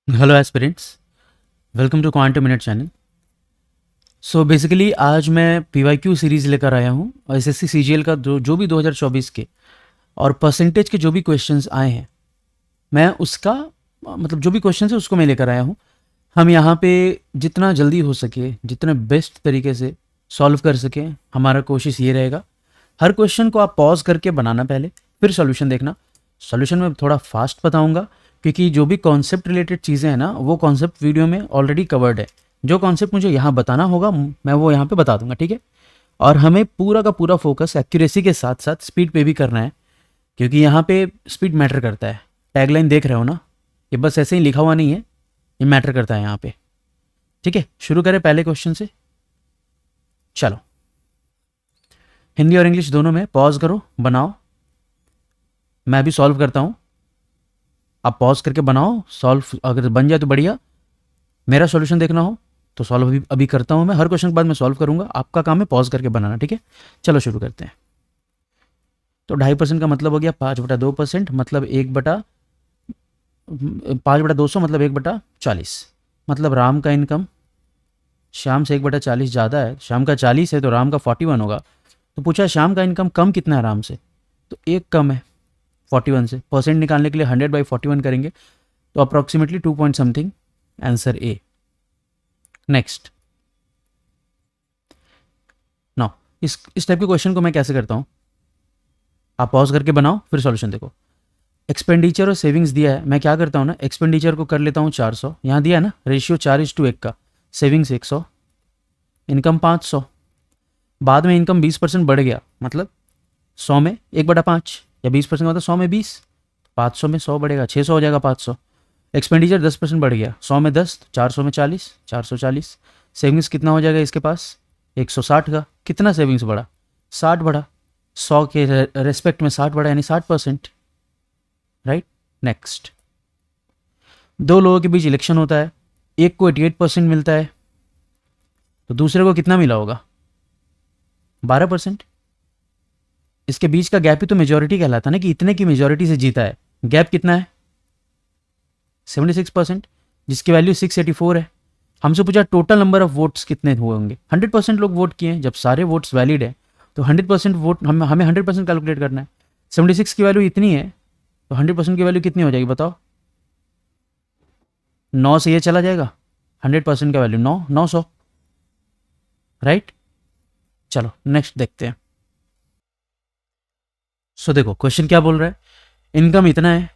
Hello aspirants, welcome to quantum minute channel. So basically आज मैं PYQ series लेकर आया हूँ और एसएससी सीजीएल का जो भी 2024 के और परसेंटेज के जो भी क्वेश्चंस आए हैं, मैं उसका मतलब जो भी क्वेश्चंस है उसको मैं लेकर आया हूँ। हम यहाँ पे जितना जल्दी हो सके, जितने बेस्ट तरीके से सॉल्व कर सकें, हमारा कोशिश ये रहेगा। हर क्वेश्चन को आप पॉज करके बनाना पहले, फिर सॉल्यूशन देखना। सॉल्यूशन में थोड़ा फास्ट बताऊंगा क्योंकि जो भी कॉन्सेप्ट रिलेटेड चीज़ें हैं ना, वो कॉन्सेप्ट वीडियो में ऑलरेडी कवर्ड है। जो कॉन्सेप्ट मुझे यहाँ बताना होगा मैं वो यहाँ पे बता दूंगा, ठीक है। और हमें पूरा का पूरा फोकस एक्यूरेसी के साथ साथ स्पीड पे भी करना है, क्योंकि यहाँ पे स्पीड मैटर करता है। टैगलाइन देख रहे हो ना, ये बस ऐसे ही लिखा हुआ नहीं है, ये मैटर करता है यहाँ पे। ठीक है, शुरू करें पहले क्वेश्चन से। चलो, हिंदी और इंग्लिश दोनों में पॉज करो, बनाओ। मैं भी सॉल्व करता हूँ, आप पॉज करके बनाओ। सॉल्व अगर बन जाए तो बढ़िया, मेरा सॉल्यूशन देखना हो तो सॉल्व अभी करता हूँ मैं। हर क्वेश्चन के बाद मैं सॉल्व करूंगा, आपका काम है पॉज करके बनाना, ठीक है। चलो शुरू करते हैं। तो 2.5% का मतलब हो गया 5/2%, मतलब 5/200 मतलब 1/40। मतलब राम का इनकम श्याम से 1/40 ज़्यादा है। श्याम का 40 है तो राम का 41 होगा। तो पूछा श्याम का इनकम कम कितना है राम से, तो एक कम है 41 से। परसेंट निकालने के लिए 100/41 करेंगे तो approximately 2 point something. Answer A. Next. Now इस टाइप के क्वेश्चन को मैं कैसे करता हूँ, आप पॉज करके बनाओ फिर सॉल्यूशन देखो। एक्सपेंडिचर और सेविंग्स दिया है, मैं क्या करता हूँ ना, एक्सपेंडिचर को कर लेता हूँ 400, यहाँ दिया है ना रेशियो 4:1 का। Savings 100, income 500। बाद में इनकम 20% बढ़ गया, मतलब 100 में 1/5, या 20% मतलब 100 में 20, 500 में 100 बढ़ेगा, 600 हो जाएगा 500। एक्सपेंडिचर 10% बढ़ गया, 100 में 10, 400 में 40, 440। सेविंग्स कितना हो जाएगा इसके पास, 160 का। कितना सेविंग्स बढ़ा, 60 बढ़ा। 100 के रेस्पेक्ट में 60 बढ़ा, यानी 60%। राइट। नेक्स्ट। दो लोगों के बीच इलेक्शन होता है, एक को 88% मिलता है तो दूसरे को कितना मिला होगा, 12%। इसके बीच का गैप ही तो मेजोरिटी कहलाता है ना, कि इतने की मेजोरिटी से जीता है। गैप कितना है, 76%, जिसकी वैल्यू 684 है। हमसे पूछा टोटल नंबर ऑफ वोट्स कितने हुए होंगे। 100% लोग वोट किए हैं, जब सारे वोट्स वैलिड है तो 100% वोट हमें 100% कैलकुलेट करना है। 76 की वैल्यू इतनी है तो 100% की वैल्यू कितनी हो जाएगी बताओ। 9 से ये चला जाएगा, 100% का वैल्यू 900। राइट। चलो नेक्स्ट देखते हैं। सो देखो क्वेश्चन क्या बोल रहा है, इनकम इतना है,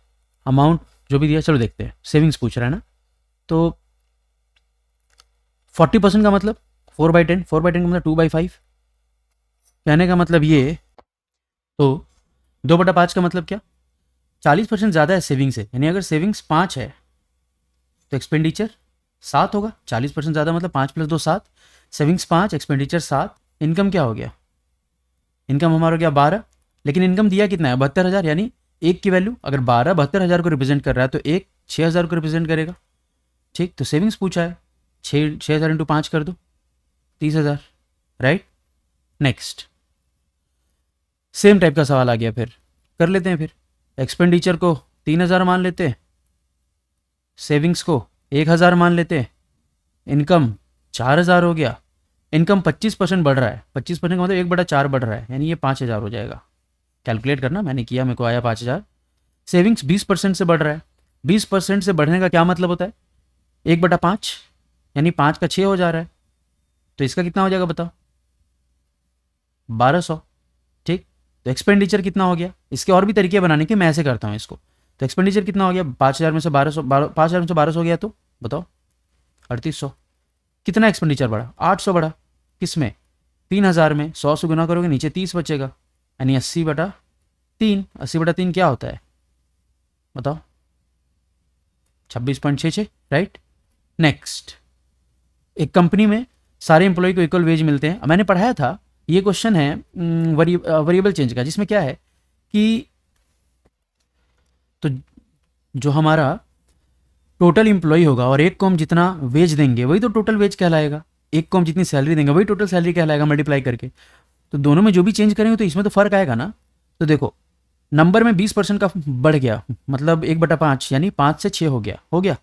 अमाउंट जो भी दिया। चलो देखते हैं, सेविंग्स पूछ रहा है ना, तो 40% का मतलब 4/10, 4/10 का मतलब 2/5। कहने का मतलब ये, तो 2/5 का मतलब क्या, 40% ज़्यादा है सेविंग से। यानी अगर सेविंग्स 5 है तो एक्सपेंडिचर 7 होगा। 40% ज़्यादा मतलब 5 + 2 7। Savings 5, expenditure 7। इनकम क्या हो गया, इनकम हमारा हो गया 12। लेकिन इनकम दिया कितना है, 72,000। यानी एक की वैल्यू अगर 12 72,000 को रिप्रेजेंट कर रहा है तो एक 6,000 को रिप्रेजेंट करेगा। ठीक, तो सेविंग्स पूछा है, 6,000 × 5 कर दो, 30,000। राइट। नेक्स्ट। सेम टाइप का सवाल आ गया, फिर कर लेते हैं। फिर एक्सपेंडिचर को 3,000 मान लेते हैं, सेविंग्स को 1,000 मान लेते हैं, इनकम 4,000 हो गया। इनकम 25% बढ़ रहा है, 25% का मतलब 1/4 बढ़ रहा है, यानी ये 5,000 हो जाएगा। कैलकुलेट करना, मैंने किया, मेरे को आया 5,000। सेविंग्स 20% से बढ़ रहा है। 20% से बढ़ने का क्या मतलब होता है, 1/5, यानी 5 का 6 हो जा रहा है। तो इसका कितना हो जाएगा बताओ, 1,200। ठीक, तो एक्सपेंडिचर कितना हो गया, इसके और भी तरीके बनाने के, मैं ऐसे करता हूँ इसको। तो एक्सपेंडिचर कितना हो गया, 5,000 में से 1200, 5,000 में से 1200 हो गया तो बताओ 3,800। कितना एक्सपेंडिचर बढ़ा, 800 बढ़ा। किस में, 3,000 में। 100 से गुना करोगे नीचे 30 बचेगा, यानी 80/3। 80/3 क्या होता है बताओ, 26.66। राइट। नेक्स्ट। एक कंपनी में सारे एम्प्लॉय को इक्वल वेज मिलते हैं। मैंने पढ़ाया था, ये क्वेश्चन है वेरिएबल चेंज का, जिसमें क्या है कि, तो जो हमारा टोटल एम्प्लॉय होगा और एक को हम जितना वेज देंगे वही तो टोटल वेज कहलाएगा। एक को हम जितनी सैलरी देंगे वही टोटल सैलरी कहलाएगा, मल्टीप्लाई करके। तो दोनों में जो भी चेंज करेंगे तो इसमें तो फर्क आएगा ना। तो देखो, नंबर में 20% का बढ़ गया, मतलब 1/5, यानी 5 से 6 हो गया, हो गया।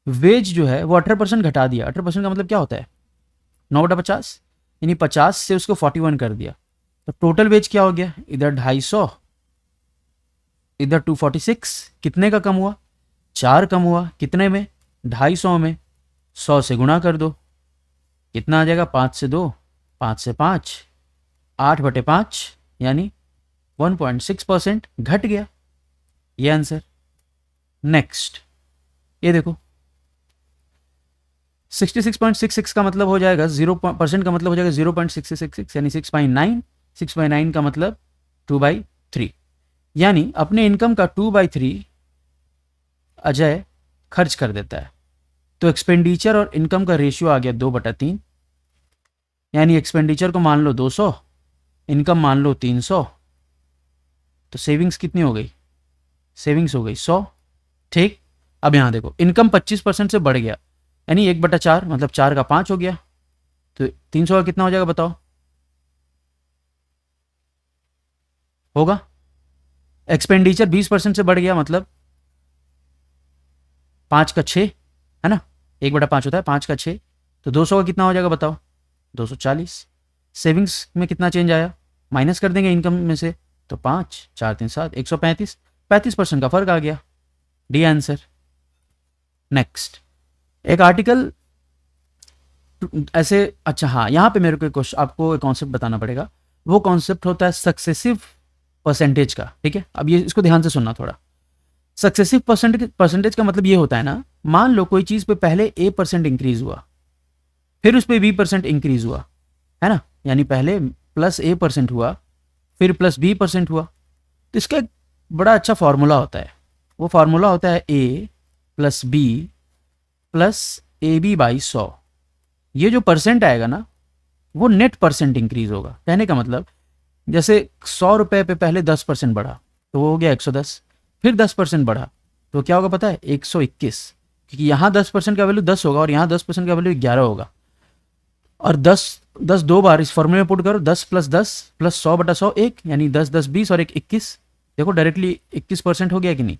वेज जो है वो 18% घटा दिया। 18% का मतलब क्या होता है? 9/50, यानी 50 से उसको 41 कर दिया। तो टोटल वेज क्या हो गया? इधर 250, इधर 246। कितने का कम हुआ? 4 कम हुआ। कितने में? 250 में। 100 से गुणा कर दो, कितना आ जाएगा? 5 से 2, 5 से 5, 8/5, यानी 1.6% घट गया। ये आंसर। नेक्स्ट, ये देखो 66.66 का मतलब हो जाएगा 0% का मतलब हो जाएगा 0.666, यानी 6.9। 6/9 का मतलब 2/3, यानी अपने इनकम का 2/3 अजय खर्च कर देता है। तो एक्सपेंडिचर और इनकम का रेशियो आ गया 2/3, यानी एक्सपेंडिचर को मान लो 200, इनकम मान लो 300। तो सेविंग्स कितनी हो गई? सेविंग्स हो गई 100। ठीक, अब यहाँ देखो इनकम 25% से बढ़ गया, यानी 1/4 मतलब 4 का 5 हो गया। तो 300 का कितना हो जाएगा बताओ? होगा। एक्सपेंडिचर 20% से बढ़ गया, मतलब 5 का 6, है ना? 1/5 होता है, 5 का 6। तो 200 का कितना हो जाएगा बताओ? 240। सेविंग्स में कितना चेंज आया? माइनस कर देंगे इनकम में से, तो 5, 4, 3, 7, 135। 35% का फर्क आ गया। D answer. नेक्स्ट, एक आर्टिकल ऐसे, अच्छा हाँ, यहाँ पे मेरे को एक क्वेश्चन, आपको एक कॉन्सेप्ट बताना पड़ेगा। वो कॉन्सेप्ट होता है सक्सेसिव परसेंटेज का। ठीक है, अब ये इसको ध्यान से सुनना थोड़ा। सक्सेसिव परसेंटेज का मतलब ये होता है ना, मान लो कोई चीज़ पे पहले A% इंक्रीज हुआ, फिर उस पर B% इंक्रीज हुआ, है ना? यानी पहले +A% हुआ, फिर +B% हुआ। तो इसका एक बड़ा अच्छा फार्मूला होता है। वो फार्मूला होता है A+B+AB/100। ये जो परसेंट आएगा ना, वो नेट परसेंट इंक्रीज होगा। कहने का मतलब, जैसे 100 रुपये पे पहले 10% बढ़ा, तो वो हो गया 110। फिर 10% बढ़ा, तो क्या होगा पता है? 121। क्योंकि यहाँ 10% का वैल्यू 10 होगा और यहाँ 10% का वैल्यू 11 होगा। और 10 10 दो बार इस फॉर्मूले में पुट करो, 10 + 10 + 100/100 1, यानी 10 10 20 और 1 21। देखो डायरेक्टली 21% हो गया कि नहीं?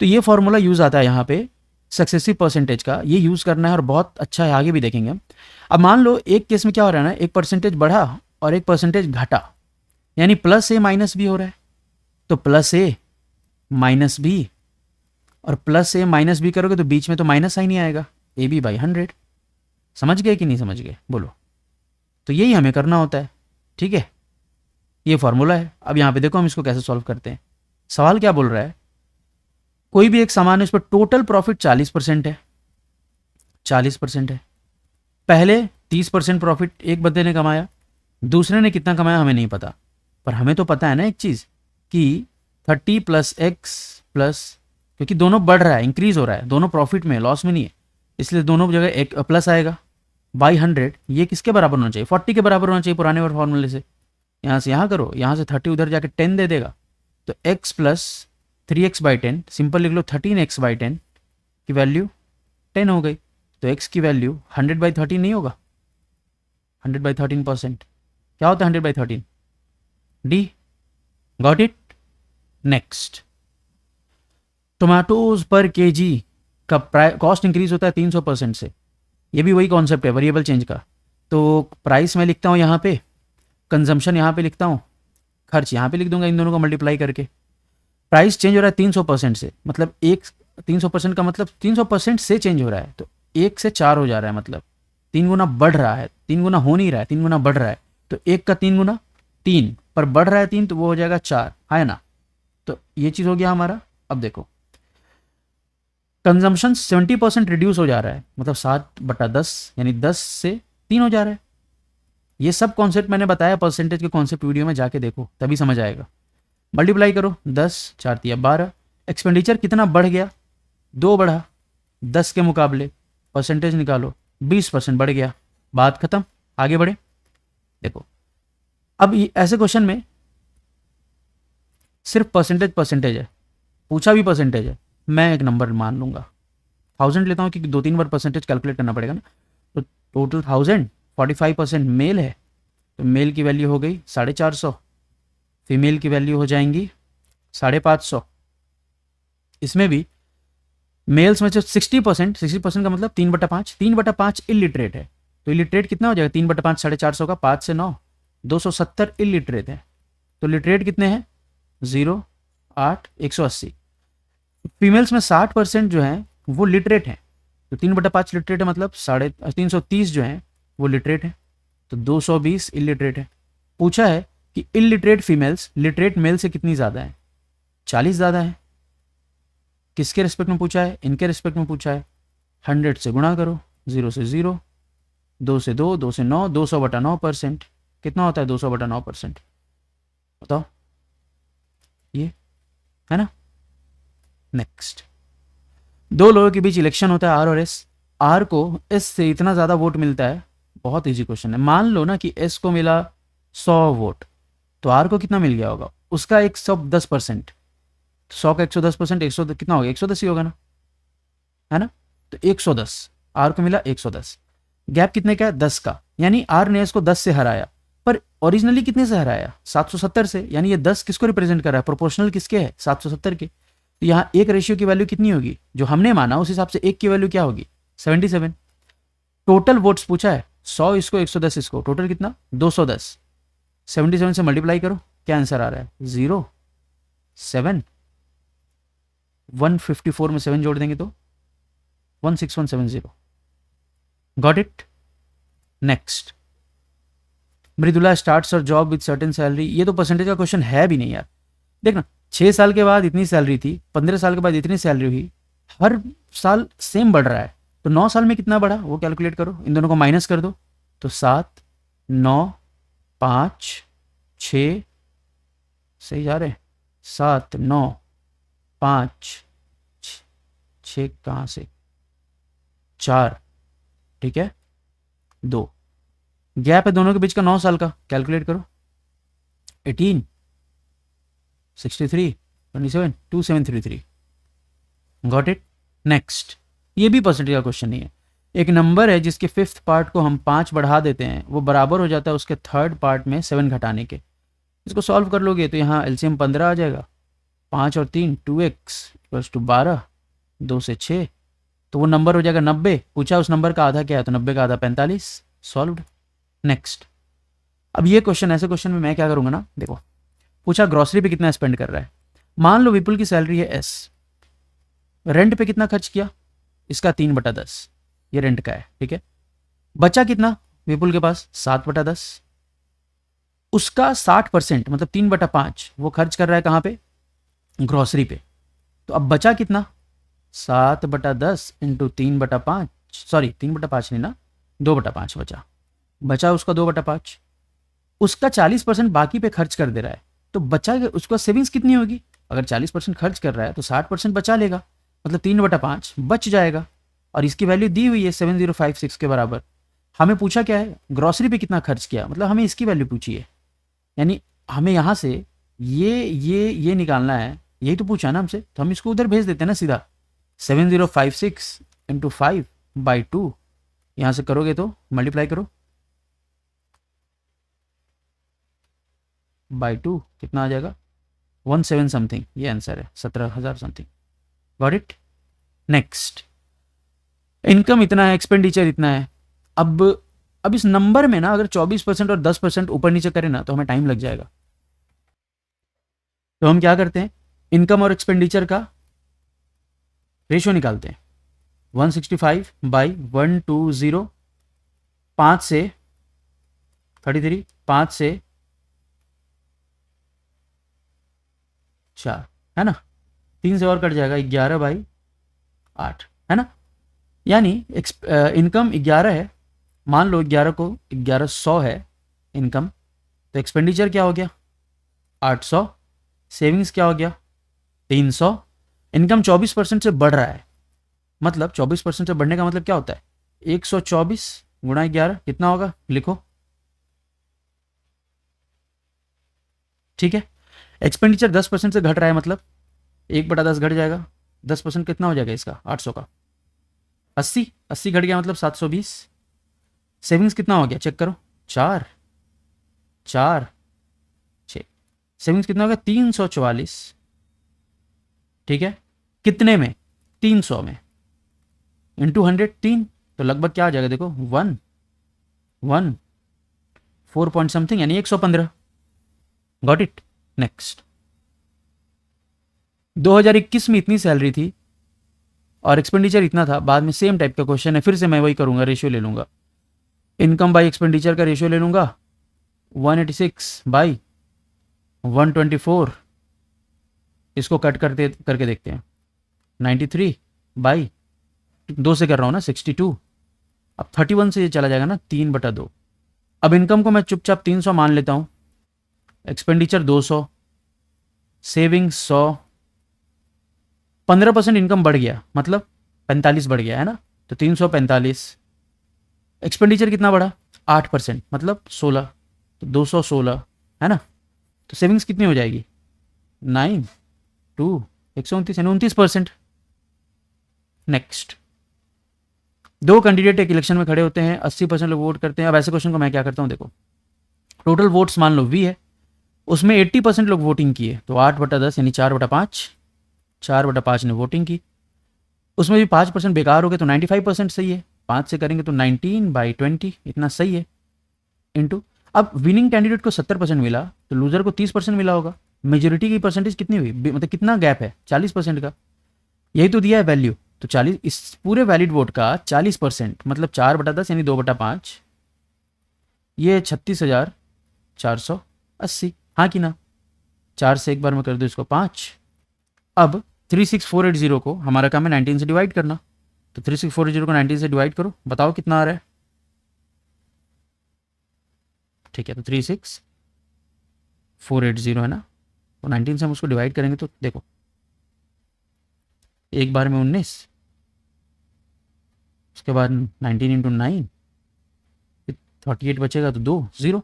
तो ये फॉर्मूला यूज आता है यहाँ पे सक्सेसिव परसेंटेज का। ये यूज करना है और बहुत अच्छा है, आगे भी देखेंगे। अब मान लो एक केस में क्या हो रहा है ना, एक परसेंटेज बढ़ा और एक परसेंटेज घटा, यानी +A - B हो रहा है। तो +A - B, और +A - B करोगे तो बीच में तो माइनस साइन ही आएगा, AB/100। समझ गए कि नहीं समझ गए? बोलो। तो यही हमें करना होता है। ठीक है, ये फॉर्मूला है। अब यहाँ पे देखो हम इसको कैसे सॉल्व करते हैं। सवाल क्या बोल रहा है? कोई भी एक सामान है, उस पर टोटल प्रॉफिट 40% है। 40% है। पहले 30% प्रॉफिट एक बंदे ने कमाया, दूसरे ने कितना कमाया हमें नहीं पता। पर हमें तो पता है ना एक चीज़, कि 30 + X प्लस, क्योंकि दोनों बढ़ रहा है, इंक्रीज हो रहा है, दोनों प्रॉफिट में, लॉस में नहीं है, इसलिए दोनों जगह एक प्लस आएगा। बाई 100, ये किसके बराबर होना चाहिए? 40 के बराबर होना चाहिए पुराने फॉर्मूले से। यहाँ से यहाँ करो, यहाँ से 30 उधर जाके 10 दे देगा। तो x + 3x/10, सिंपल लिख लो 13x/10 की वैल्यू 10 हो गई। तो x की वैल्यू 100/13 नहीं होगा? 100/13%। क्या होता है 100/13? D. Got it? Next, tomatoes पर केजी का कॉस्ट इंक्रीज होता है 300% से। ये भी वही कॉन्सेप्ट है वेरिएबल चेंज का। तो प्राइस मैं लिखता हूँ यहाँ पे, कंजम्पशन यहाँ पे लिखता हूँ, खर्च यहाँ पे लिख दूंगा, इन दोनों को मल्टीप्लाई करके। प्राइस चेंज हो रहा है 300% से, मतलब एक 300% का मतलब 300% से चेंज हो रहा है, तो 1 से 4 हो जा रहा है, मतलब 3 गुना बढ़ रहा है। 3 गुना हो नहीं रहा है, 3 गुना बढ़ रहा है। तो 1 का 3 गुना 3, पर बढ़ रहा है 3, तो वो हो जाएगा 4, है ना? तो ये चीज़ हो गया हमारा। अब देखो कंजम्पशन 70% रिड्यूस हो जा रहा है, मतलब 7/10, यानी 10 से 3 हो जा रहा है। ये सब कॉन्सेप्ट मैंने बताया परसेंटेज के कॉन्सेप्ट वीडियो में, जाके देखो तभी समझ आएगा। मल्टीप्लाई करो, 10 4 × 12। एक्सपेंडिचर कितना बढ़ गया? 2 बढ़ा 10 के मुकाबले। परसेंटेज निकालो, 20% बढ़ गया। बात खत्म, आगे बढ़े। देखो अब ऐसे क्वेश्चन में सिर्फ परसेंटेज है, पूछा भी परसेंटेज है, मैं एक नंबर मान लूंगा 1000 लेता हूँ, क्योंकि 2-3 बार परसेंटेज कैलकुलेट करना पड़ेगा ना। तो टोटल 1000, 45% मेल है, तो मेल की वैल्यू हो गई 450, फीमेल की वैल्यू हो जाएंगी 550। इसमें भी मेल्स में से 60%, 60% का मतलब 3/5, 3/5 इलिटरेट है। तो इलिटरेट कितना हो जाएगा? 3/5 450 का, 5 से 9, 270 इलिटरेट है। तो लिटरेट कितने हैं? 0, 8, 180। फीमेल्स में 60% जो है वो लिटरेट हैं। तो 3/5 लिटरेट है, मतलब 330 जो है वो लिटरेट है। तो 220 इलिटरेट है। पूछा है कि इलिटरेट फीमेल्स लिटरेट मेल से कितनी ज़्यादा है? 40 ज़्यादा है। किसके रिस्पेक्ट में पूछा है? इनके रिस्पेक्ट में पूछा है। 100 से गुणा करो, 0 से 0, 2 से 2, 2 से 9, 200/9%। कितना होता है 200/9%? बताओ, ये है ना। नेक्स्ट, दो लोगों के बीच इलेक्शन होता है, आर और एस। आर को एस से इतना ज़्यादा वोट मिलता है। बहुत इजी क्वेश्चन है। मान लो ना कि एस को मिला 100 वोट, तो आर को कितना मिल गया होगा? उसका 110%। 100 का 110%, 100 कितना होगा? 110 ही होगा ना, है ना। तो 110 आर को मिला, 110। गैप कितने का है? 10 का। यानी आर ने इसको 10 से हराया, पर ओरिजिनली कितने से हराया? 770 से। यानी ये 10 किसको रिप्रेजेंट कर रहा है? प्रोपोर्शनल किसके है? 770 के। तो यहाँ एक रेशियो की वैल्यू कितनी होगी? जो हमने माना उस हिसाब से एक की वैल्यू क्या होगी? 77। टोटल वोट्स पूछा है, 100 इसको, 110 इसको, टोटल कितना? 210। 77 से मल्टीप्लाई करो, क्या आंसर आ रहा है? 0, 7। 154 में 7 जोड़ देंगे तो 16170। Got it. Next, Mridula starts और जॉब विद सर्टेन सैलरी। ये तो परसेंटेज का क्वेश्चन है भी नहीं यार। देखना, 6 साल के बाद इतनी सैलरी थी, 15 साल के बाद इतनी सैलरी हुई, हर साल सेम बढ़ रहा है। तो 9 साल में कितना बढ़ा वो कैलकुलेट करो, इन दोनों को माइनस कर दो। तो 7, 9, 5, 6, सही जा रहे, 7, 9, 5, 6 कहाँ से, 4, ठीक है, 2। गैप है दोनों के बीच का 9 साल का, कैलकुलेट करो। 18, 63, 27, 2733। Got it. नेक्स्ट, ये भी परसेंटेज का क्वेश्चन नहीं है। एक नंबर है जिसके 5th पार्ट को हम 5 बढ़ा देते हैं, वो बराबर हो जाता है उसके 3rd पार्ट में 7 घटाने के। इसको सॉल्व कर लोगे तो यहाँ एलसीएम 15 आ जाएगा। 5 और 3, 2x इक्वल्स टू 12, 2 से 6, तो वो नंबर हो जाएगा 90। पूछा उस नंबर का आधा क्या है, तो 90 का आधा 45। सॉल्व्ड। नेक्स्ट, अब ये क्वेश्चन, ऐसे क्वेश्चन में मैं क्या करूंगा ना, देखो, पूछा ग्रोसरी पे कितना स्पेंड कर रहा है। मान लो विपुल की सैलरी है एस, रेंट पे कितना खर्च किया? इसका 3/10, ये रेंट का है, ठीक है। बचा कितना विपुल के पास? 7/10। उसका 60% मतलब 3/5 वो खर्च कर रहा है कहाँ पे? ग्रोसरी पे। तो अब बचा कितना? 7/10 इंटू 3/5, सॉरी 3/5 नहीं ना, 2/5 बचा। बचा उसका 2/5। उसका 40% बाकी पे खर्च कर दे रहा है, तो बचा उसका सेविंग्स कितनी होगी? अगर 40% खर्च कर रहा है तो 60% बचा लेगा, मतलब 3/5 बच जाएगा। और इसकी वैल्यू दी हुई है 7056 के बराबर। हमें पूछा क्या है? ग्रोसरी पे कितना खर्च किया, मतलब हमें इसकी वैल्यू पूछी है। यानी हमें यहाँ से ये निकालना है, यही तो पूछा ना हमसे, तो हम इसको उधर भेज देते हैं ना सीधा। 7056 इंटू 5/2, यहाँ से करोगे तो मल्टीप्लाई करो बाई 2, कितना आ जाएगा? 17 समथिंग, ये आंसर है, 17,000 something. Got it. Next, income इतना है, एक्सपेंडिचर इतना है। अब इस नंबर में ना अगर 24% और 10% ऊपर नीचे करें ना तो हमें टाइम लग जाएगा। तो हम क्या करते हैं, इनकम और एक्सपेंडिचर का रेशियो निकालते हैं। 165/120, 5 से 33, 5 से 4, है ना। 3 से और कट जाएगा, 11/8, है ना। यानी इनकम 11 है, मान लो 11 को 1100 है इनकम, तो एक्सपेंडिचर क्या हो गया? 800। सेविंग्स क्या हो गया? 300। इनकम 24% से बढ़ रहा है, मतलब 24% से बढ़ने का मतलब क्या होता है? 124 गुणा 11 कितना होगा, लिखो। ठीक है। एक्सपेंडिचर 10% से घट रहा है, मतलब 1/10 घट जाएगा। 10% कितना हो जाएगा इसका? 800 का 80, 80 घट गया मतलब 720। सेविंग्स कितना हो गया, चेक करो। 4, 4, 6। सेविंग्स कितना हो गया? 344। ठीक है, कितने में? 300 में इंटू 100 3, तो लगभग क्या आ जाएगा देखो 4 पॉइंट समथिंग यानी 115। Got it. नेक्स्ट, 2021 में इतनी सैलरी थी और एक्सपेंडिचर इतना था, बाद में सेम टाइप का क्वेश्चन है, फिर से मैं वही करूंगा, रेशियो ले लूंगा, इनकम बाई एक्सपेंडिचर का रेशियो ले लूंगा 186 बाई 124, इसको कट करके देखते हैं 93 बाई 2 से कर रहा हूँ ना 62, अब 31 से ये चला जाएगा ना 3/2। अब इनकम को मैं चुपचाप 300 मान लेता हूँ, एक्सपेंडिचर 200, सेविंग 100, 15% इनकम बढ़ गया मतलब 45 बढ़ गया है ना, तो 345। एक्सपेंडिचर कितना बढ़ा 8% मतलब 16, तो 216 है ना, तो सेविंग्स कितनी हो जाएगी 9 2 129 यानी 29%। नेक्स्ट, दो कैंडिडेट एक इलेक्शन में खड़े होते हैं, 80% लोग वोट करते हैं। अब ऐसे क्वेश्चन को मैं क्या करता हूँ, देखो टोटल वोट्स मान लो V है, उसमें 80% लोग वोटिंग किए, तो 8/10 यानी 4/5, 4/5 ने वोटिंग की, उसमें भी 5% बेकार हो गए तो 95% सही है, 5 से करेंगे तो 19/20 इतना सही है, इंटू अब विनिंग कैंडिडेट को 70% मिला तो लूजर को 30% मिला होगा, मेजोरिटी की परसेंटेज कितनी हुई, मतलब कितना गैप है 40% का, यही तो दिया है वैल्यू, तो 40 इस पूरे वैलिड वोट का 40% मतलब 4/10 यानी 2/5, ये 36,480, हाँ कि ना, 4 से एक बार में कर दो इसको 5। अब 36480 को हमारा काम है 19 से डिवाइड करना, तो 36480 को 19 से डिवाइड करो, बताओ कितना आ रहा है। ठीक है, तो 36480 है ना, तो 19 से हम उसको डिवाइड करेंगे तो देखो एक बार में 19, उसके बाद 19 इंटू 9, 38 बचेगा तो 2 0,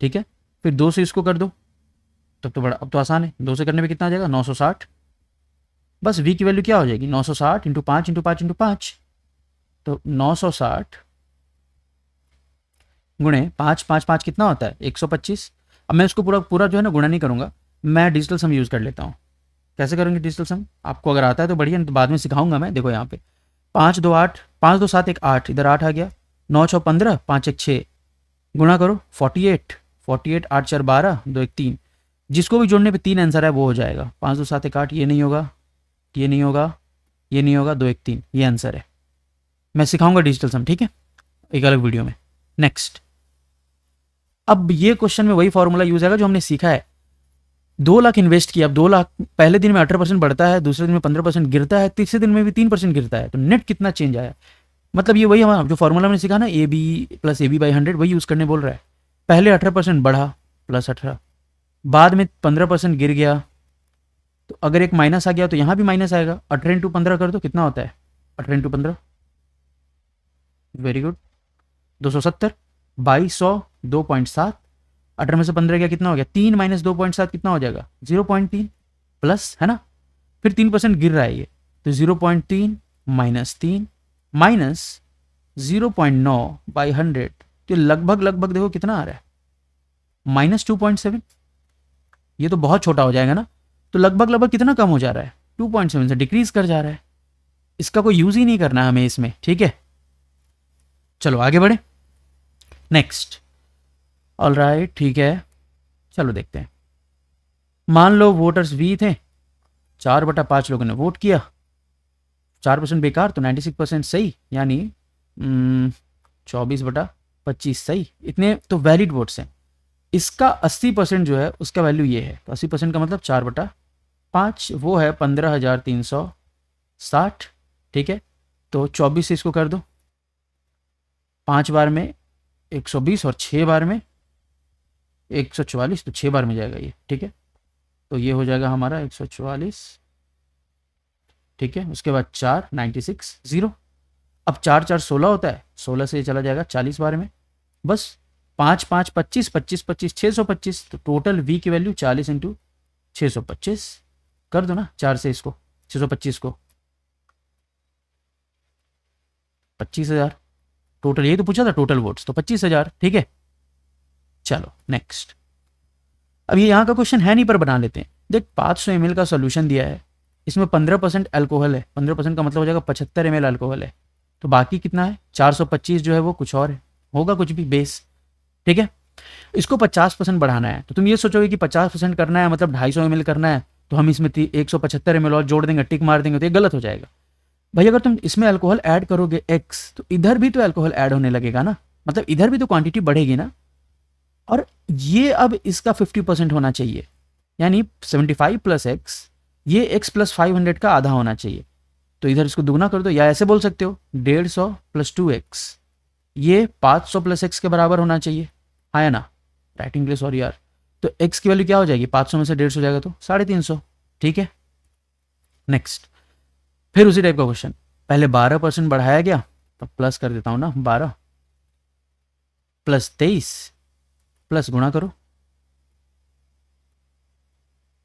ठीक है, फिर 2 से इसको कर दो, तब तो बड़ा, अब तो आसान है, 2 से करने पे कितना आ जाएगा 960, बस V की वैल्यू क्या हो जाएगी 960 इंटू 5 इंटू 5 इंटू 5, तो 960 गुणे 5 5 5 कितना होता है 125। अब मैं इसको पूरा जो है ना गुणा नहीं करूंगा, मैं डिजिटल सम यूज़ कर लेता हूँ। कैसे करेंगे डिजिटल सम, आपको अगर आता है तो बढ़िया, तो बाद में सिखाऊंगा मैं। देखो यहाँ पे 5 2 8, 5 2 7 1 8, इधर 8 आ गया, 9 6 15, 5 1 6, गुणा करो 48 48, 8 4 12, 2 1 3, जिसको भी जोड़ने पे 3 आंसर है वो हो जाएगा, 5 2 7 1 8, ये नहीं होगा, ये नहीं होगा, ये नहीं होगा, 2 1 3, ये आंसर है। मैं सिखाऊंगा डिजिटल सम, ठीक है, एक अलग वीडियो में। नेक्स्ट, अब ये क्वेश्चन में वही फॉर्मूला यूज आएगा जो हमने सीखा है, 2 लाख इन्वेस्ट किया, अब 2 लाख पहले दिन में 18% बढ़ता है, दूसरे दिन में 15% गिरता है, तीसरे दिन में भी 3% गिरता है, तो नेट कितना चेंज आया, मतलब ये वही हमारा जो फॉर्मूला हमने सीखा ना AB + AB/100 वही यूज करने बोल रहा है। पहले 18% बढ़ा +18, बाद में 15% गिर गया, तो अगर एक माइनस आ गया तो यहाँ भी माइनस आएगा, 18 इंटू 15 कर दो कितना होता है 18 इंटू 15, वेरी गुड 270, 2200 2.7, 18 में से 15 गया कितना हो गया 3 - 2.7 कितना हो जाएगा 0.3 प्लस, है ना, फिर 3% गिर रहा है ये, तो 0.3 - 3 माइनस 0.9/100, तो लगभग देखो कितना आ रहा है -2.7, ये तो बहुत छोटा हो जाएगा ना, तो लगभग कितना कम हो जा रहा है 2.7 से डिक्रीज कर जा रहा है, इसका कोई यूज ही नहीं करना है हमें इसमें, ठीक है। चलो आगे बढ़े, नेक्स्ट, ऑलराइट, ठीक है, चलो देखते हैं। मान लो वोटर्स V थे, 4/5 लोगों ने वोट किया, 4% बेकार तो 96% सही, यानी 24/25 सही, इतने तो वैलिड वोट्स हैं। इसका 80% जो है उसका वैल्यू ये है, तो 80% का मतलब 4/5, वो है 15,360, ठीक है, तो 24 से इसको कर दो, 5 बार में 120 और 6 बार में 144, तो 6 बार में जाएगा ये, ठीक है, तो ये हो जाएगा हमारा 144, ठीक है, उसके बाद 4 96 0, अब 4 4 16 होता है, 16 से ये चला जाएगा 40 बार में, बस 5 5 25 25 25 625, तो टोटल V की वैल्यू 40 इंटू 625 कर दो ना, 4 से इसको 625 को 25,000, टोटल यही तो पूछा था टोटल वोट्स, तो 25,000, ठीक है। चलो नेक्स्ट, अब ये यहाँ का क्वेश्चन है नहीं पर बना लेते हैं। देख 500 ml का सोल्यूशन दिया है, इसमें 15% अल्कोहल है, 15% का मतलब हो जाएगा 75 ml अल्कोहल है। तो बाकी कितना है 425 जो है वो कुछ और है, होगा कुछ भी बेस। ठीक है, इसको 50% बढ़ाना है। तो तुम ये सोचोगे कि 50% करना है मतलब 250 ml करना है, तो हम इसमें 175 ml और जोड़ देंगे, टिक मार देंगे, तो ये गलत हो जाएगा भाई। अगर तुम इसमें अल्कोहल ऐड करोगे x, तो इधर भी तो अल्कोहल ऐड होने लगेगा ना, मतलब इधर भी तो क्वांटिटी बढ़ेगी ना। और ये अब इसका 50% होना चाहिए, यानी 75 प्लस एक्स, ये x प्लस 500 का आधा होना चाहिए। तो इधर इसको दुगना कर दो, या ऐसे बोल सकते हो 150 प्लस 2x, ये 500 प्लस x के बराबर होना चाहिए, हाँ या ना। राइटिंग के लिए सॉरी यार। तो x की वैल्यू क्या हो जाएगी, 500 में से 150 जाएगा तो 350। ठीक है, नेक्स्ट। फिर उसी टाइप का क्वेश्चन, पहले 12% बढ़ाया गया, तो प्लस कर देता हूं ना, 12 प्लस 23 प्लस गुणा करो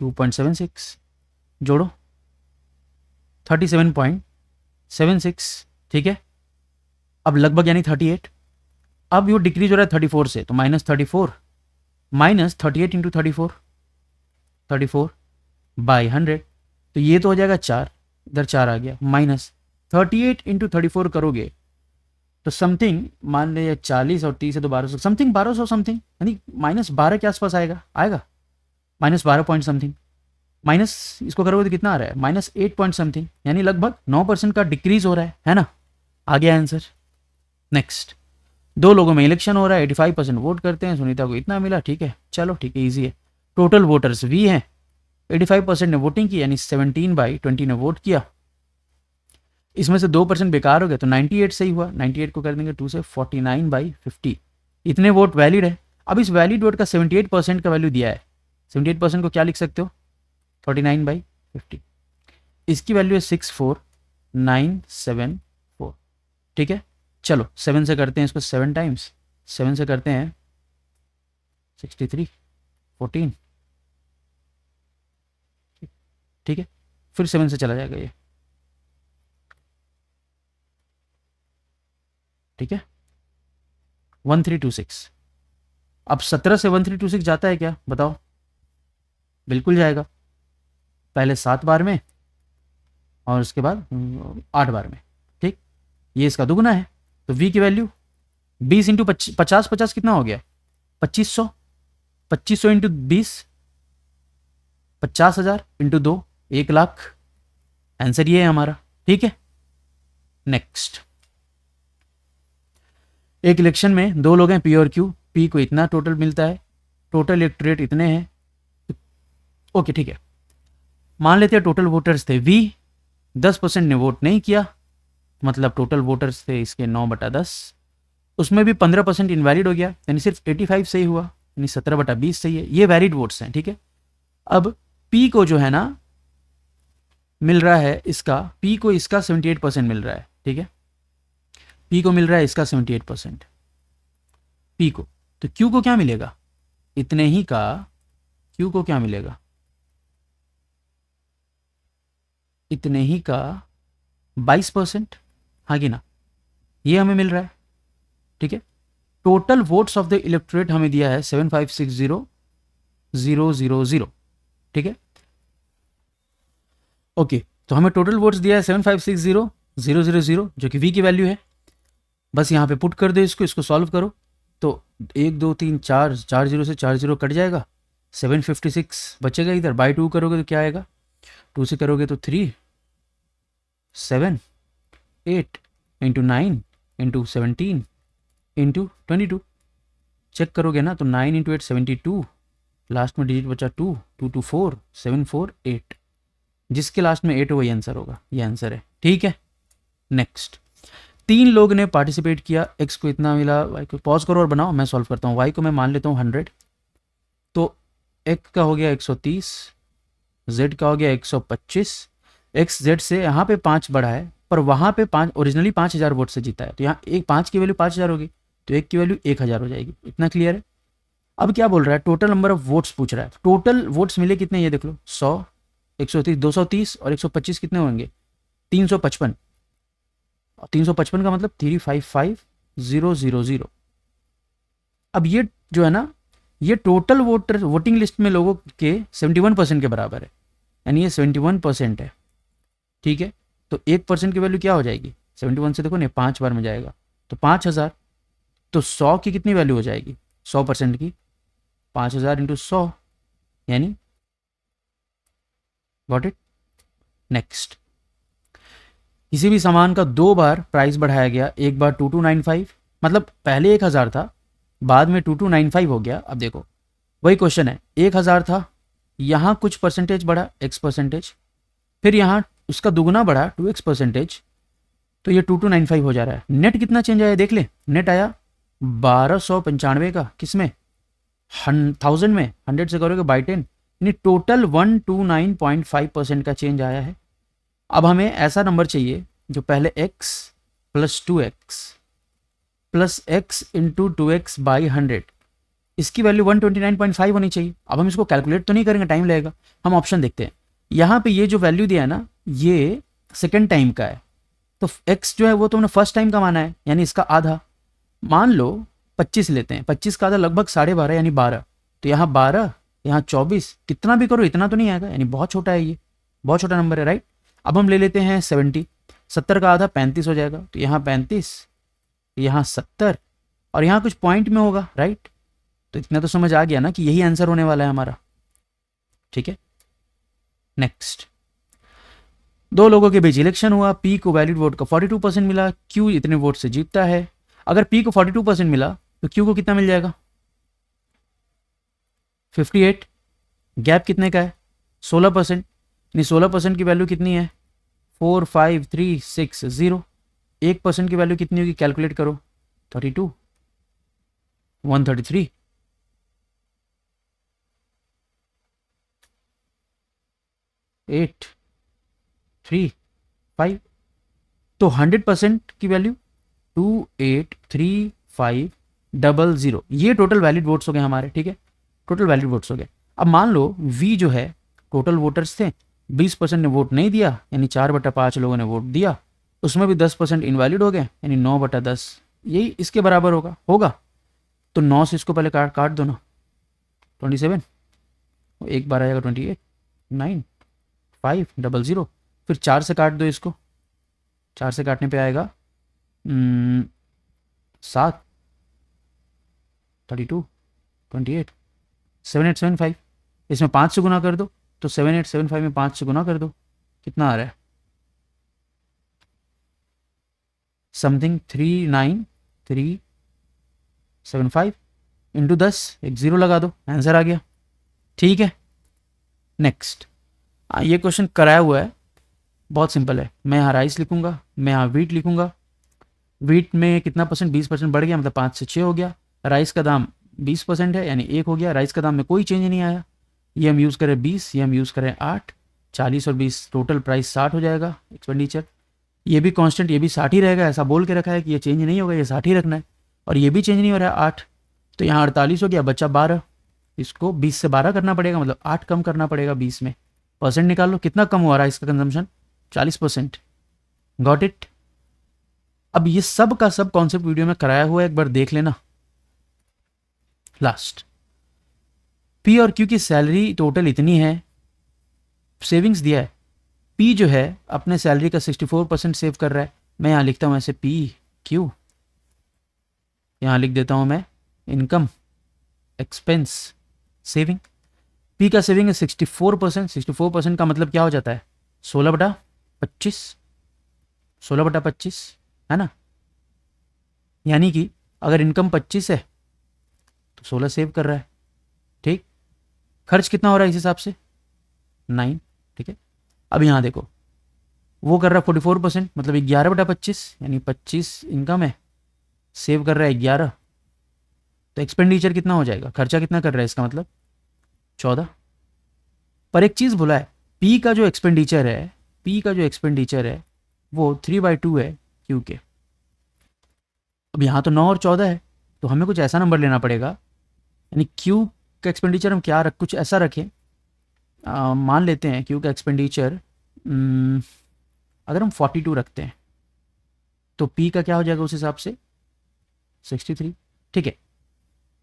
2.76, जोड़ो 37.76। ठीक है, अब लगभग यानी 38। अब ये डिक्रीज हो रहा है 34 से, तो -34 माइनस 38 इंटू 34, 34 बाई 100, तो ये तो हो जाएगा 4, इधर 4 आ गया, माइनस 38 इंटू 34 करोगे तो समथिंग मान लीजिए 40 और 30 है तो 1200, समथिंग 1200 समथिंग, यानी -12 के आसपास आएगा, आएगा -12 पॉइंट समथिंग। माइनस इसको करोगे तो कितना आ रहा है, -8 पॉइंट समथिंग, यानी लगभग 9% का डिक्रीज हो रहा है ना। आ गया आंसर। नेक्स्ट, दो लोगों में इलेक्शन हो रहा है, 85% वोट करते हैं, सुनीता को इतना मिला, ठीक है, चलो ठीक है, ईजी है। टोटल वोटर्स V हैं, 85% ने वोटिंग की, यानी 17/20 ने वोट किया। इसमें से 2% बेकार हो गया, तो 98 सही हुआ। 98 को कर देंगे 2 से, 49/50, इतने वोट वैलिड है। अब इस वैलिड वोट का 78% का वैल्यू दिया है, 78% को क्या लिख सकते हो, 49/50, इसकी वैल्यू है 64974। ठीक है, चलो 7 से करते हैं इसको, 7 टाइम्स 7 से करते हैं 63, 14। ठीक है, फिर 7 से चला जाएगा ये। ठीक है, 1326। अब 17 से 1326 जाता है क्या, बताओ। बिल्कुल जाएगा, पहले 7 बार में और उसके बाद 8 बार में। ठीक, ये इसका दुगना है, तो V की वैल्यू 20 इंटू 50, 50 कितना हो गया, 2500, 2500 इंटू 20, 50,000 इंटू 2, 1,00,000। आंसर ये है हमारा। ठीक है, नेक्स्ट। एक इलेक्शन में दो लोग हैं P और Q, P को इतना टोटल मिलता है, टोटल इलेक्टोरेट इतने हैं। ओके ठीक है, मान लेते हैं टोटल वोटर्स थे V, 10% ने वोट नहीं किया, मतलब टोटल वोटर्स थे इसके 9/10, उसमें भी 15% इनवैलिड हो गया, यानी सिर्फ 85 सही हुआ, यानी 17/20 सही है। ये वैलिड वोट्स हैं। ठीक है, अब P को जो है ना मिल रहा है इसका, P को इसका 78% मिल रहा है। ठीक है, P को मिल रहा है इसका 78% P को, तो Q को क्या मिलेगा, इतने ही का Q को क्या मिलेगा, इतने ही का 22%, हाँ कि ना, ये हमें मिल रहा है। ठीक है, total votes of the electorate हमें दिया है 7560000। ठीक है, ओके, तो हमें टोटल वोट्स दिया है 7560000, जो कि V की वैल्यू है। बस यहाँ पे पुट कर दो इसको, इसको सॉल्व करो, तो 1 2 3 4, 4 0 से 4 0 कट जाएगा, 756 बचेगा इधर। बाई 2 करोगे तो क्या आएगा, 2 से करोगे तो 3 7 8 इंटू 9 इंटू 17 इंटू 22, चेक करोगे ना तो 9 इंटू 8 72, लास्ट में डिजिट बचा 2, 2 2 4, 7 4 8, जिसके लास्ट में 8 वही आंसर होगा, ये आंसर है। ठीक है, नेक्स्ट। 3 लोग ने पार्टिसिपेट किया, x को इतना मिला, y को, पॉज करो और बनाओ, मैं सॉल्व करता हूँ। y को मैं मान लेता हूँ 100, तो x का हो गया 130, z का हो गया 125, x z से यहाँ पे 5 बढ़ा है, पर वहाँ पे 5 ओरिजिनली 5000 वोट से जीता है, तो यहाँ एक 5 की वैल्यू 5000 होगी, तो 1 की वैल्यू 1000 हो जाएगी। इतना क्लियर है। अब क्या बोल रहा है, टोटल नंबर ऑफ वोट्स पूछ रहा है, टोटल वोट्स मिले कितने, ये देख लो, 100, 130, 230 और 125 कितने होंगे, 355, और 355 का मतलब 355000। अब ये जो है ना, ये टोटल वोटिंग लिस्ट में लोगों के 71% के बराबर है, यानी ये 71% है। ठीक है, तो 1% की वैल्यू क्या हो जाएगी, 71 से देखो नहीं 5 बार में जाएगा तो 5000। तो 100 की कितनी वैल्यू हो जाएगी, 100% की 5000 इंटू 100, यानी गॉट इट। नेक्स्ट, किसी भी सामान का 2 बार प्राइस बढ़ाया गया, एक बार 2295, मतलब पहले 1000 था, बाद में 2295 हो गया। अब देखो वही क्वेश्चन है, 1000 था, यहाँ कुछ परसेंटेज बढ़ा x परसेंटेज, फिर यहाँ उसका दुगुना बढ़ा 2x परसेंटेज, तो ये 2295 हो जा रहा है। नेट कितना चेंज आया देख ले, नेट आया 1295 का, किसमें, 1000 में, 100 से करोगे बाई 10, यानी टोटल 129.5% का चेंज आया है। अब हमें ऐसा नंबर चाहिए जो पहले x plus 2x plus x into 2x by 100, इसकी वैल्यू 129.5 होनी चाहिए। अब हम इसको कैलकुलेट तो नहीं करेंगे, टाइम लगेगा। हम ऑप्शन देखते हैं, यहाँ पे ये जो वैल्यू दिया है ना, ये सेकेंड टाइम का है, तो x जो है वो तुमने फर्स्ट टाइम का माना है, यानी इसका आधा। मान लो 25 लेते हैं, 25 का आधा लगभग 12.5 यानी 12, तो यहाँ 12, यहाँ 24, कितना भी करो इतना तो नहीं आएगा, यानी बहुत छोटा है, ये बहुत छोटा नंबर है, राइट। अब हम ले लेते हैं 70, 70 का आधा 35 हो जाएगा, तो यहाँ 35, यहाँ 70, और यहाँ कुछ पॉइंट में होगा, राइट। तो इतना तो समझ आ गया ना कि यही आंसर होने वाला है हमारा, ठीक है। नेक्स्ट, दो लोगों के बीच इलेक्शन हुआ, पी को वैलिड वोट का 42% मिला, क्यू इतने वोट से जीतता है। अगर पी को 42% मिला तो क्यू को कितना मिल जाएगा, 58। गैप कितने का है, 16%, यानी 16% की वैल्यू कितनी है, 45360। 1% की वैल्यू कितनी होगी, कैलकुलेट करो, 32, 133, 8, 3, 5। तो 100% की वैल्यू 28350, ये टोटल वैलिड वोट्स हो गए हमारे, ठीक है, टोटल वैलिड वोट्स हो गए। अब मान लो वी जो है टोटल वोटर्स थे, 20% ने वोट नहीं दिया, यानी 4/5 लोगों ने वोट दिया, उसमें भी 10% इनवैलिड हो गए, यानी 9/10, यही इसके बराबर होगा। तो 9 से इसको पहले काट दो ना, 27, एक बार आएगा 28, 9, 500, फिर 4 से काट दो इसको, 4 से काटने पे आएगा 7, 32, 28, 7875। इसमें 5 से गुना कर दो, तो 7875 में 5 से गुना कर दो, कितना आ रहा है, समथिंग 39375 इंटू 10, एक जीरो लगा दो, आंसर आ गया, ठीक है। नेक्स्ट, ये क्वेश्चन कराया हुआ है, बहुत सिंपल है। मैं यहाँ राइस लिखूंगा, मैं यहाँ वीट लिखूंगा। वीट में कितना परसेंट, 20% बढ़ गया, मतलब 5 से 6 हो गया। राइस का दाम 20% है, यानी 1 हो गया। राइस का दाम में कोई चेंज नहीं आया। ये हम यूज़ करें 20, ये हम यूज़ करें 8, 40 और 20, टोटल प्राइस 60 हो जाएगा एक्सपेंडिचर। ये भी कांस्टेंट, ये भी 60 ही रहेगा, ऐसा बोल के रखा है कि ये चेंज नहीं होगा, ये 60 ही रखना है। और ये भी चेंज नहीं हो रहा है, 8, तो यहाँ 48 हो गया, बचा 12। इसको 20 से 12 करना पड़ेगा, मतलब 8 कम करना पड़ेगा 20 में। परसेंट निकाल लो, कितना कम हुआ रहा है इसका कंजम्पशन, 40%। Got it. अब ये सब का सब कॉन्सेप्ट वीडियो में कराया हुआ है, एक बार देख लेना। लास्ट, पी और क्यू की सैलरी टोटल इतनी है, सेविंग्स दिया है। पी जो है अपने सैलरी का 64% सेव कर रहा है। मैं यहाँ लिखता हूँ ऐसे पी क्यू, यहाँ लिख देता हूँ मैं इनकम एक्सपेंस सेविंग। पी का सेविंग है 64%। 64% का मतलब क्या हो जाता है, 16/25, 16/25 है ना। यानी कि अगर इनकम 25 है तो 16 सेव कर रहा है, ठीक। खर्च कितना हो रहा है इस हिसाब से, 9, ठीक है। अब यहाँ देखो, वो कर रहा है 44%, मतलब 11/25, यानी 25 इनकम है, सेव कर रहा है 11, तो एक्सपेंडिचर कितना हो जाएगा, खर्चा कितना कर रहा है इसका मतलब 14। पर एक चीज़ भूला है, पी का जो एक्सपेंडिचर है, पी का जो एक्सपेंडिचर है वो 3/2 है क्यू के। अब यहाँ तो 9 और 14 है, तो हमें कुछ ऐसा नंबर लेना पड़ेगा, यानी क्यू का एक्सपेंडिचर हम क्या कुछ ऐसा रखें। मान लेते हैं क्यू का एक्सपेंडिचर अगर हम 42 रखते हैं, तो पी का क्या हो जाएगा उस हिसाब से 63, ठीक है।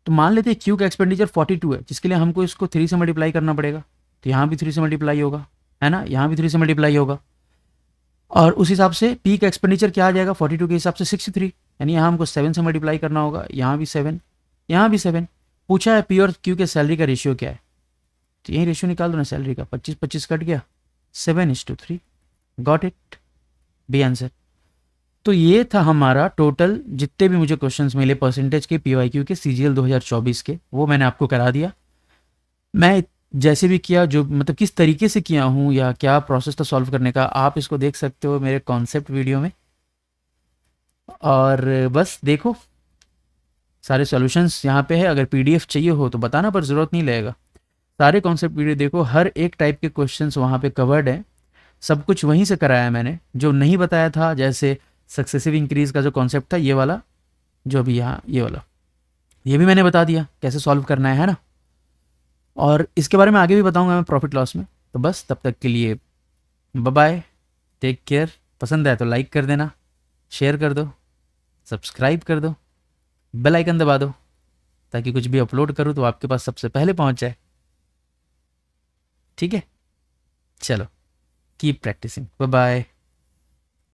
तो मान लेते हैं क्यू का एक्सपेंडिचर 42 है, जिसके लिए हमको इसको 3 से मल्टीप्लाई करना पड़ेगा। तो यहाँ भी 3 से मल्टीप्लाई होगा, है ना, यहाँ भी 3 से मल्टीप्लाई होगा। और उस हिसाब से पीक एक्सपेंडिचर क्या आ जाएगा 42 के हिसाब से 63, यानी यहाँ हमको 7 से मल्टीप्लाई करना होगा, यहाँ भी 7, यहाँ भी 7। पूछा है पी और क्यू के सैलरी का रेशियो क्या है, तो यही रेशियो निकाल दो ना सैलरी का, 25 कट गया, 7:3। Got it, B answer. तो ये था हमारा टोटल, जितने भी मुझे क्वेश्चंस मिले परसेंटेज के पीवाईक्यू के सीजीएल 2024 के, वो मैंने आपको करा दिया। मैं जैसे भी किया, जो मतलब किस तरीके से किया हूँ या क्या प्रोसेस था सॉल्व करने का, आप इसको देख सकते हो मेरे कॉन्सेप्ट वीडियो में। और बस देखो, सारे सॉल्यूशंस यहाँ पे है, अगर पीडीएफ चाहिए हो तो बताना, पर ज़रूरत नहीं लगेगा। सारे कॉन्सेप्ट वीडियो देखो, हर एक टाइप के क्वेश्चंस वहाँ पे कवर्ड है, सब कुछ वहीं से कराया मैंने। जो नहीं बताया था, जैसे सक्सेसिव इंक्रीज का जो कॉन्सेप्ट था, ये वाला जो अभी यहाँ ये वाला, ये भी मैंने बता दिया कैसे सॉल्व करना है ना। और इसके बारे में आगे भी बताऊंगा मैं प्रॉफिट लॉस में। तो बस तब तक के लिए बाय बाय, टेक केयर। पसंद आए तो लाइक कर देना, शेयर कर दो, सब्सक्राइब कर दो, बेल आइकन दबा दो, ताकि कुछ भी अपलोड करूँ तो आपके पास सबसे पहले पहुंच जाए। ठीक है, चलो, कीप प्रैक्टिसिंग, बाय बाय।